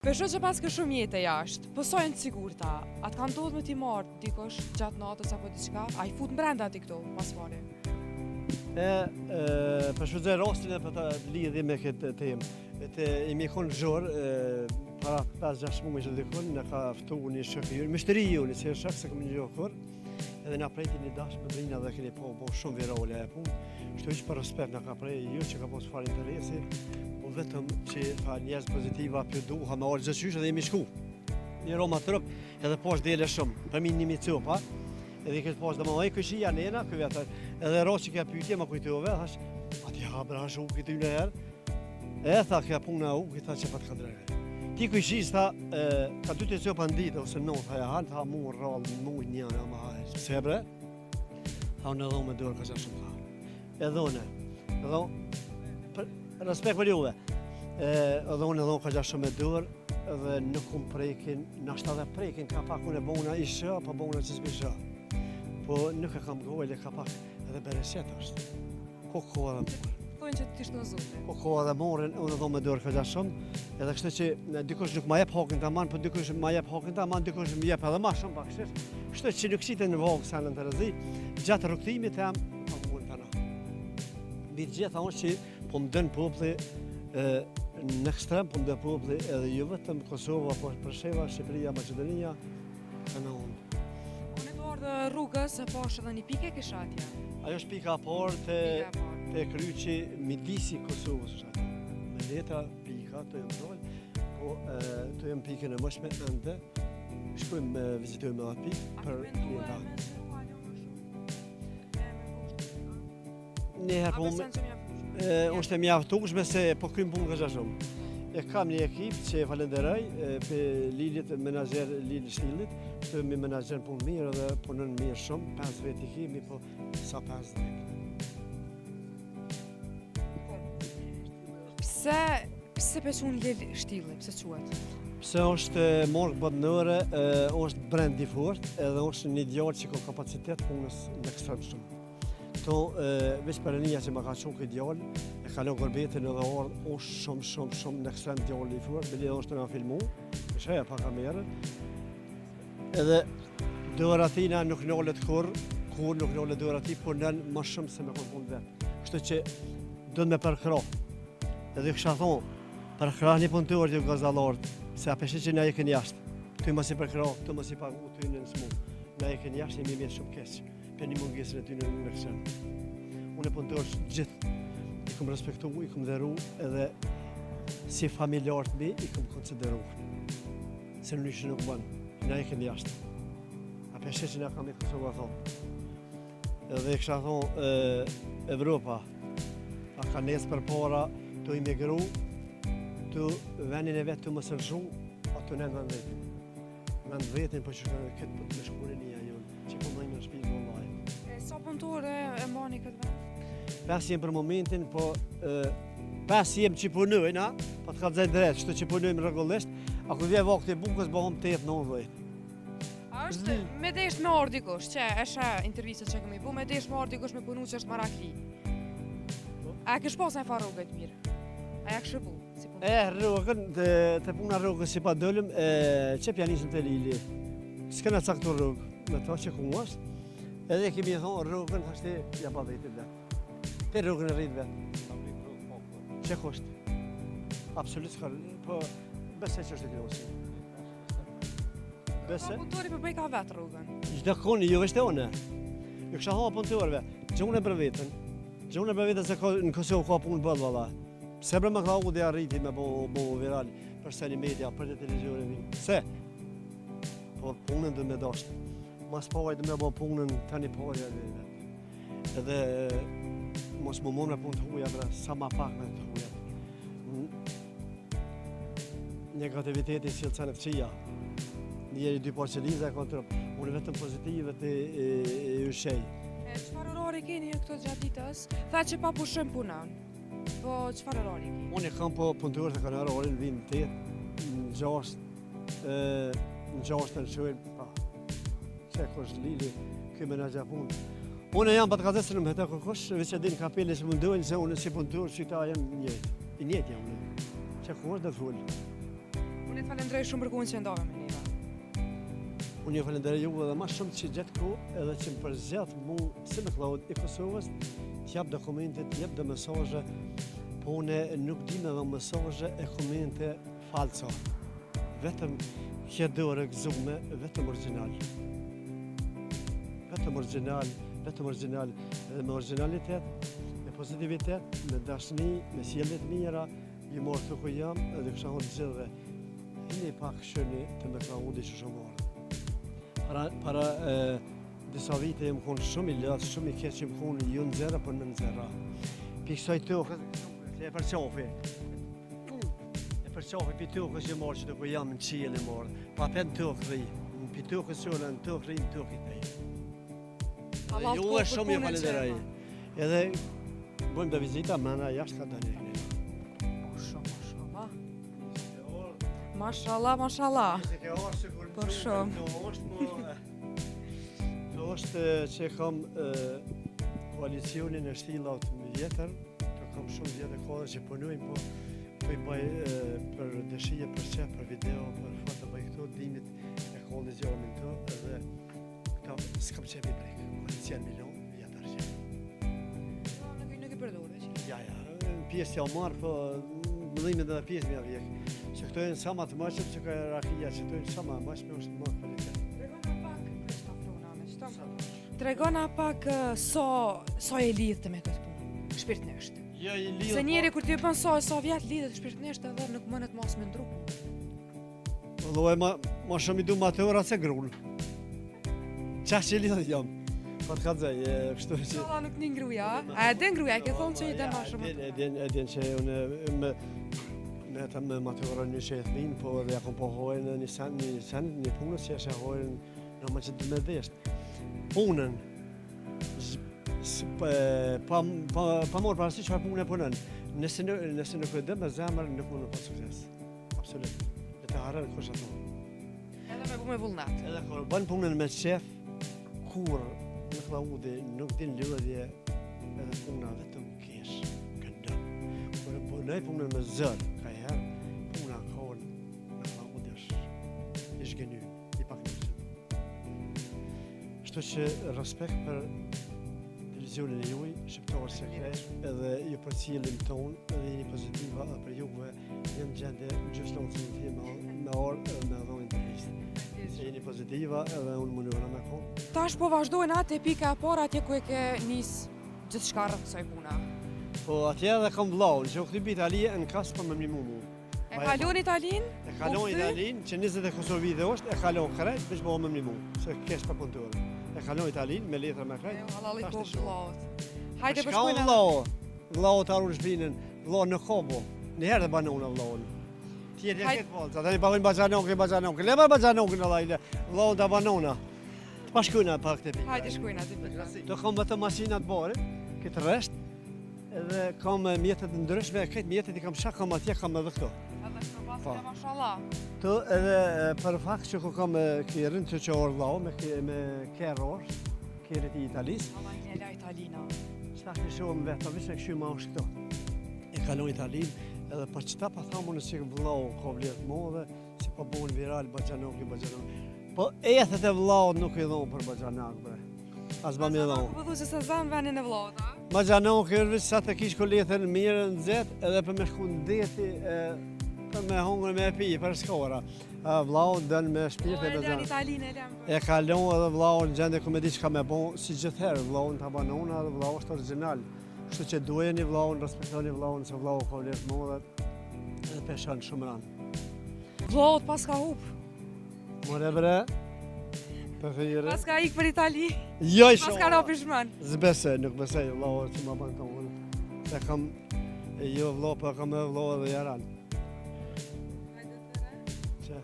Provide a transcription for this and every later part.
Besoj që pas ke shumë jetë jashtë, po sa janë të sigurta? Atë ka ndodhur me ti marrë dikush gjatë natës apo diçka? A I fut brenda ti këtu pas fare? Për shfrytëzoj rastin e për të lidhje me këtë temë. Imi konë zhorë, para 5-6 muaj që dikun, në ka ftu një shëkë jurë, mështëri juni, që e shëkë se këmë një gjohë edhe nga prejti një dashë më drina dhe keni po shumë virale e punë. Shtu që për respekt nga ka prej ju që ka po së farë interesi, po vetëm që njerëz pozitiva për duha me orë gjithëqysh edhe jemi shku. Një Roma tërëp edhe poshtë dele shumë, për minë një micupa, edhe këtë poshtë dhe më ojë këshia nena, edhe ro që ka pytje më kujtove, thash, ati habra hashu këtë një herë, e tha ka puna u, këtë tha që pat ka drejë. Ti kujshis tha, ka 2 të copa në ditë, ose në tha ja hanë, tha mu rrallë, mu një në më hajë, sebre, tha unë edhe me dorë ka që shumë tha. Edhe unë, respekt për juve, edhe unë ka që shumë me dorë, edhe nuk unë prekin, nashta dhe prekin ka pak unë e bona i shë, apo bona që s'bi shë. Po nuk e kam gojle, ka pak edhe bereset është. Ko koha dhe morën. Thojnë që t'ishtë në zote. Ko koha dhe morën, unë edhe me dorë ka që shumë, edhe kështë që dikush nuk ma jep hakin të aman, po dikush ma jep hakin të aman, dikush më jep edhe ma shumë bakshish. Kështë që nuk qite në vogë sa në të rëzi, gjatë rukëtimit e am, pa mund të na. Bitë gjitha unë që po më dënë popli në ekstrem, po më dënë popli edhe ju vetëm Kosova, po Presheva, Shqipëria, Macedonia, të në unë. Unë e duar rrugës e poshtë edhe një pike kisha atje. Ajo është pika por të kryqi midisi Kosovës është atë. Me letra pika të jëmë dojnë, po të jëmë pikën e mëshme ende, shkojmë vizitojmë atë pikë për klienta. Njëherë po është e mjaftueshme se po krymë punë këgja shumë. E kam një ekip që e falenderoj për Lilit, menaxher Lili Shtilit, që mi menaxher punë mirë dhe punën mirë shumë, 5 veti kemi, po sa 5 veti. Pse pequn Lili Shtili, pse quhet? Pse është morë bëdënëre, është brand i fort, edhe është një djallë që ka kapacitet punës në ekstrem shumë. Këto, veç për një që më ka shumë këtë djallë, e kalon Gorbetin edhe orë, është shumë në ekstrem djallë i fort, me lidhe është nga filmu, e shëja pa kamerën. Edhe dëra tina nuk nollet kur nuk nollet dëra ti, por nën më shumë se me konë punë vetë. Kështë që dënë me përkra. Edhe kësha thonë, përkra një punëtor të gazalarët, se a peshe që na e kënë jashtë. Ty mos i përkra, ty mos i pagu, ty në nësmu. Na e kënë jashtë, jemi mjetë shumë keqë, për një mungesën e ty në mërkëshen. Unë e punëtor gjithë, i këmë respektu, i këmë dheru, edhe si familjarët mi, i këmë konsideru. Se në nëshë nuk banë, na e kënë jashtë. A peshe që na kam i Kosova thonë. Edhe kësha thonë, Evropa, a ka nesë për para, të imigru, të venin e vetë të më sërshu, a të nëndë vend vetin. Vend vetin për që këtë për të shkurinja jonë, që për mëjmë në shpikë në lajë. Sa punëtore e mani këtë vend? 5 jem për momentin, po 5 jem që punojnë, po të ka dzajt drejtë, që që punojmë rregullisht, a ku vje vakti bukës, bëhom 8-9. A është me desh me orë dikush, që esha intervjisët që këmi bu, me desh me orë dikush me punu që është marakli. A kësh pas në e fa rrugët mirë? A ja kështë bu? Rrugën, të puna rrugës si pa dëllëm, që pjanisën të Lili. S'këna caktu rrugë, me ta që ku është, edhe kemi thonë rrugën, thashti, ja pa vetit dhe. Për rrugën e rritë vetë. Që kështë? Absolut s'ka, po besë që është e klosi. Besë? Punëtori për bëj ka vetë rrugën? Gjda koni, ju vështë e one. Ju kësha thonë punëtorve, gjone për vetën. Gjone për vetën se në Kosovë ka punë bëllë, valla. Pse bre me ka u dhe arriti me bo viral përse një media, për të televizionin vinë. Se? Po punën dhe me dashtë. Mas pojtë me bo punën të një parja dhe vetë. Edhe mos më mund me punë të huja, bre, sa ma pak me të huja. Negativiteti si të të qia. Njeri 2 parqeliza e kontrop. Unë vetëm pozitive të ushej. Qëfar orari keni këto gjatë ditës? Tha që pa pushëm punën. Po qëfar orari keni? Unë e kam po punëturët e kanë orarin vinë 8, në 6, në 6 të në qëjnë, pa. Që kështë Lili, këj menagja punë. Unë e jam për të kazesën në më hëta kërkush, veç e din kapelin që mundojnë, se unë si punëturë që ta jam njëtë. I njëtë jam unë. Që kërkush dhe thullë. Unë të falenderoj shumë për kohën që ndove me neve. Unë ju falenderoj juve edhe më shumë që gjatë kohë edhe që më përzgjath mu si me Cloud i Kosovës, t'jap dokumente, t'jap dhe mesazhe, po unë nuk di me dhe mesazhe e komente falso. Vetëm kjedore gëzume, vetëm original. Vetëm original, edhe me originalitet, me pozitivitet, me dashni, me sjellje të mira, ju morë të ku jam edhe kësha hëndë gjithë dhe hini pak shëni të me Claudi që shumë orë. Para disa vite jem konë shumë i lëtë, shumë i keqë jem konë ju në zera për në zera. Piksoj të e përqofi. E përqofi për të kësë që morë që të ku jam në qilë e morë. Pa pen të këri, për të kësë që në të këri në të këtej. Ju e shumë ju falenderoj. Edhe bëjmë dhe vizita mëna jashtë ka të një. Mashallah. Për shumë. Të është që kam koalicionin e shtillaut vjetër, të kam shumë vjetër kohë që punojmë, po i bëj për dëshije, për qef, për video, për foto, bëj këto dimit e koalicionin të, edhe këta s'kam qef i brek, koalicion milion vjetër që. Nuk i përdojnë, që? Ja, pjesë t'ja marë, po mëllimin dhe pjesë mja vjek. Që këto e në sa ma të maqët që ka rakia, që këto e në sa ma maqët me është më kvalitet. Tregona pak so e lidhë me këtë punë, shpirtnisht. Ja, i lidhë. Se njeri kur t'ju bën so vjetë lidhët shpirtnisht edhe nuk mënet mos me ndru punë. Dhe ma shumë i du ma të ora se grunë. Qa që i lidhët jam? Pa të kadzaj, kështu që... Shala nuk një ngruja, a e den ngruja, e ke thonë që i den ma shumë. E den që unë me të me maturën një që e thminë, po dhe ja kom po hojnë një punës që e hojnë në më që të me dheshtë. Punën, pa morë parësi që punën e punën, nëse nuk e dhe me zemër, nuk mund në pa sukses. Absolut. Dhe të harën kush ato. Edhe me bu me vullnat. Edhe kur bënë punën me qef, kur në Claudi nuk din lëdhje, edhe puna vetëm kesh, këndën. Kur bënoj punën me zërë, ka herë, puna kohën në Claudi është gëny, i pak në qëtë. Shto që respekt për televizionin e juj, shqiptarë sekret, edhe ju për cilin tonë, edhe jeni pozitiva, edhe për juve, jenë gjende gjështonë të në time me orë edhe me dhojnë të listë. Se jeni pozitiva edhe unë më nëvëra me kohë. Tash po vazhdojnë atë e pika e por atje ku e ke nisë gjithë shkarë kësaj puna. Po atje edhe kam vlaun, që u këti bitë Alije në kasë për me mimu mu. E kalon Italin? E kalon Italin, që 24 vite është, e kalon krejt, veç bëho me mimu, se kesh për punëtore. E kalon Italin, me letra me krejt. Halali po vllaut. Hajde për shkojnë. shkojnë. Vlau të arru shpinën, vlau në kobo. Njëherë dhe banona vlaun. Tjetë e këtë falca, të një pahojnë bajanonke, le ma bajanonke në lajle, vlau të banona. Të pa shkojnë pak të pikë. Hajde shkojnë aty pikë. Do kam vetëm masinat barit, këtë resht, edhe kam mjetet ndryshme, këtë mjetet i kam shak, kam atje, kam edhe këto. Edhe këtë pasë dhe mashallah. Të edhe për fakt që ku kam kërën të që orë vlau, me kërë orë, kërët i Italisë. Allah i njela Italina. Qëta këtë shumë vetë, vishë e këshu ma është këto. E kalon Italinë, edhe për qëta pa thamu në që vlau ka vlerë mo dhe si pa bonë viral, bajanoki. Po ethet e vlau nuk i dhonë për bajanak, bre. As ba mi dhonë. Po du që se zanë venin e vlaut, a? Bajanoki është vishë sa të kishë koletën mirë në zetë, edhe për me shku në deti, për me hongër me pi, për shkora. Vlau dënë me shpirë të Elen Italinë, elen. E kalon edhe vlau në gjende ku me di që ka me bon, si gjithherë, vlau në tabanona dhe vlau është original. Kështu që duheni vlau në, respektoni vlau në, se vlau ka vlerë më dhe peshan shumë ranë. Vlaut pas ka hup. More bre, për thire. Pas ka ik për Itali. Joj Pas ka rapi shmën. Zbese, nuk besej, vlau që ma banë tonë. Se kam, jo vlau, për kam e vlau edhe jaran. Që?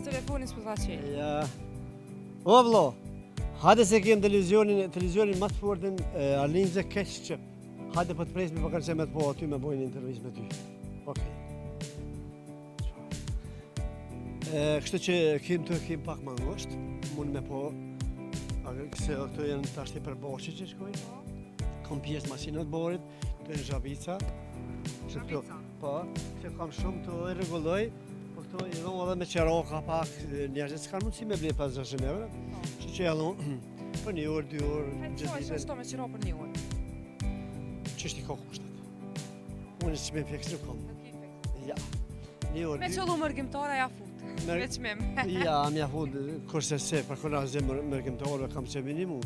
Telefonin s'po tha qej. Ja. O vlo, hajde se kem televizionin më të fortin, Arlinze keq që. Hajde po të presmi po kanë me të po aty me bojnë intervjist me ty. Okej. Kështu që kem pak më ngosht, mund me po, se këto janë tash i përboshi që shkojnë. Kam pjesë masinat borit, të e në zhavica. Zhavica? Po, që kam shumë të e regulloj, po këto i dhonë edhe me qeroka pak, njerëzit s'kanë mundësi me ble 500 euro. Që që e dhonë për 1 orë, 2 orë, Qoj që shto me qiro për 1 orë? që është i ka kushtet. Unë që me fikës nuk kom. Ja, 1 orë, Me 2 qëllu mërgjimtare ja fut, me qmim. Ja, mja fut, kurse se, për kona zemë mërgjimtore kam që minimu.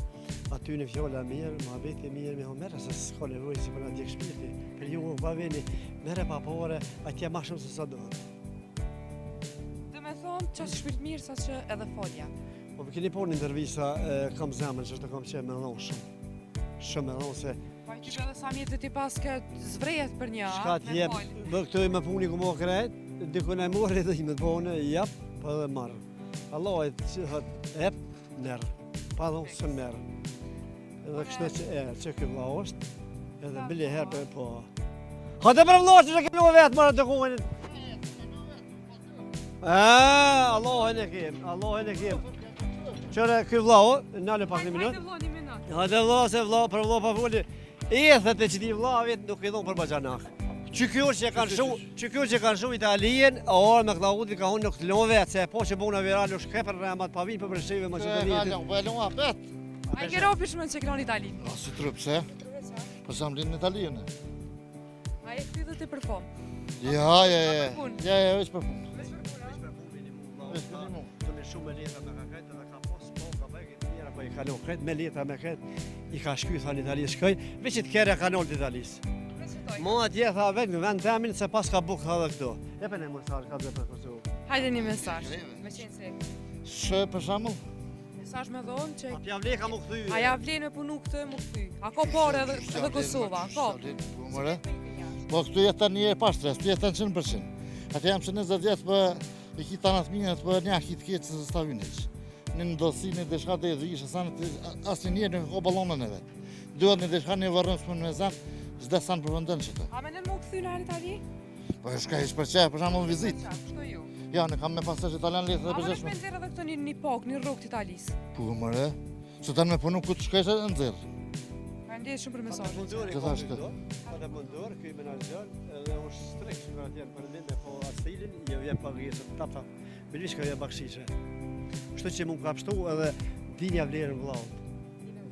Aty në fjolla mirë, ma veti mirë, me merë, se s'ka nevojë si për nga djekë shpirti. Per ju ba veni, merë pa pore, atje ma shumë se sa dohet. Dhe me thonë që është shpirt mirë sa që edhe folja. Po për keni por një intervisa, kam zemën që është kam që me dhonë shumë. Shumë me dhonë se... Pa i kipë edhe sa mjetë ti pas ke zvrejet për një, Shka t'jep, bë këto i me puni ku mo krejt, dikun e morë edhe i me t'bone, jep, pa edhe marë. Allah e që thët, ep, nërë, pa dhonë së nërë. Edhe kështë që këj vla është, edhe bili herë për po... Ha të për vla është që kemë vetë marë të kumenit. Allahin e kemë, Allahin e kemë. Qëre këj vla o, nalë pak një minut. Hajde vlo një minut. Hajde vla, se vla, për vla pa foli. Ethet e që ti vla vetë nuk i dhonë për bajanak. Që kjo që kanë shumë Italien, a orë me Klaudit ka unë nuk të lonë vetë, se po që bona virale u shkepër në amat pavinë për Breshive, Macedonijet. A i kero pishme që kënon Itali? A si trup se? Po sam linë në Italinë. A i këtë dhe ti për fom? Ja, veç për punë. Veç për puna? Veç për punë. Të me shumë me leta me ka kretë edhe ka posë, po ka bëjë të njëra, po i kalon kretë me leta me kretë, i ka shky, tha në Italisë shkoj, veç i të kere ka nëllë të Italisë. Mo atje tha vetë në vend temin se pas ka bukë tha dhe këto. Jepe në mesazh ka dhe për Kosovë. Hajde një mesazh, me qenë se Shë për shamull? mesazh me dhonë që A pja vle ka mu këthy. a ja vlen me punu këtë e mu këthy. A ko pare edhe Kosova, a ko? Po këtu jetë një e pa stres, këtu jetë 100%. Ate jam që 20 vjetë për i kitë anët minët për një kitë ketë se s'ta vyniq. Në ndosini dhe shka dhe dhishë, asë një njerë në ko balonën e vetë. Duhet një dhe shka një vërëm së më me zanë, zde sanë për vëndën që të. A me në mu këthy në Itali? Po e shka ish për qe, për shamull vizit. Kështu ju. Ja, në kam me pasash italian letë dhe A me në përgjeshme. shpenzer edhe këto një pok, një rrugë të Italisë. Po mëre, që tanë me punu ku të shkajsh e nëzirë. Ka ndjetë shumë për mesazh. Që thash këtë? Ata mundur, këj menaxher, edhe është strek që kanë tjerë për linde, po astilin, jo vjen pagesën, tapa. Bilish ka vjen bakshishe. Kështu që mund ka pështu edhe dinja vlerën vllaut.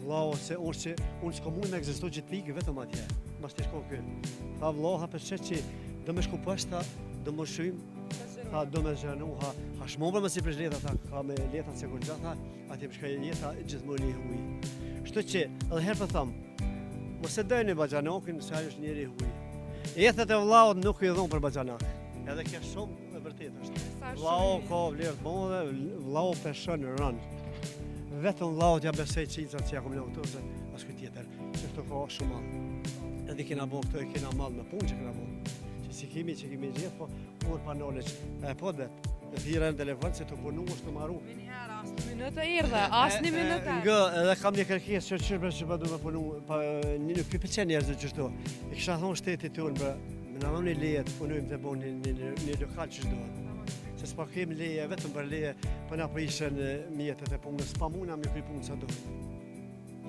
Vllau se unë s'ko mund me egzistu që t'pikë vetëm atje, mas t'i shko kënë. Tha vllau, ha përshet që do me shku pështa, do më shymë, ha do me zhenu, ha shmobër më si për leta, ta ka me leta të sekur gjatë, atje më shkaj jeta gjithmonë i huj. Kështu që edhe herë për thamë, mos e dojnë Bajanokin, se ajo është njeri i huj. Jetët e vllaut nuk i dhonë për Bajanak, edhe kjo shumë e vërtet është. Vllau ka vlerë të modhe, vllau peshën rënë. Vetëm vllaut ja besoj qicat që ja kom në këto, se askuj tjetër, që këto ka shumë malë. Edhe kena bo këto e kena malë me punë që kena bo. Që si kemi gjithë, po unë pa knowledge. Po dhe, e thira në telefon se të punu është të maru. Me njëherë, asë një minutë e irdhe, asë një minutë. Nga, edhe kam një kërkes që pa du me punu, pa nuk i pëlqen njerëzit qështu. I kisha thonë shtetit tonë, me në dhoni leje të punujmë të bo një lokal që shdohet. Se s'pa kemi leje, vetëm për leje, për na për ishen mjetët e punës, s'pa muna me kry punë sa duhet.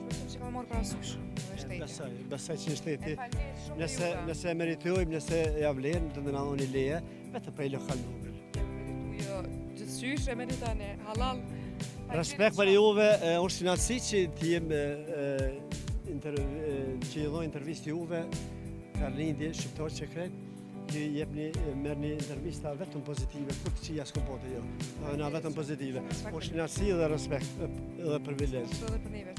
Shpeshtim që ka morë për asysh, në shteti. Besaj që në shteti, E faljes shumë juve. nëse meritojmë, nëse ja vlerë, të në dhoni leje, vetëm për i lokal në Meritujo gjithësysh, e meritane halal. Respekt për juve, është kënaqësi që t'jem që i dhoj intervist juve, Karlindi, shqiptar që krejt, që merë një intervista vetëm pozitive, kur të qia s'ko pote jo, na vetëm pozitive. Është kënaqësi dhe respekt edhe privilegj. Kështu edhe për neve.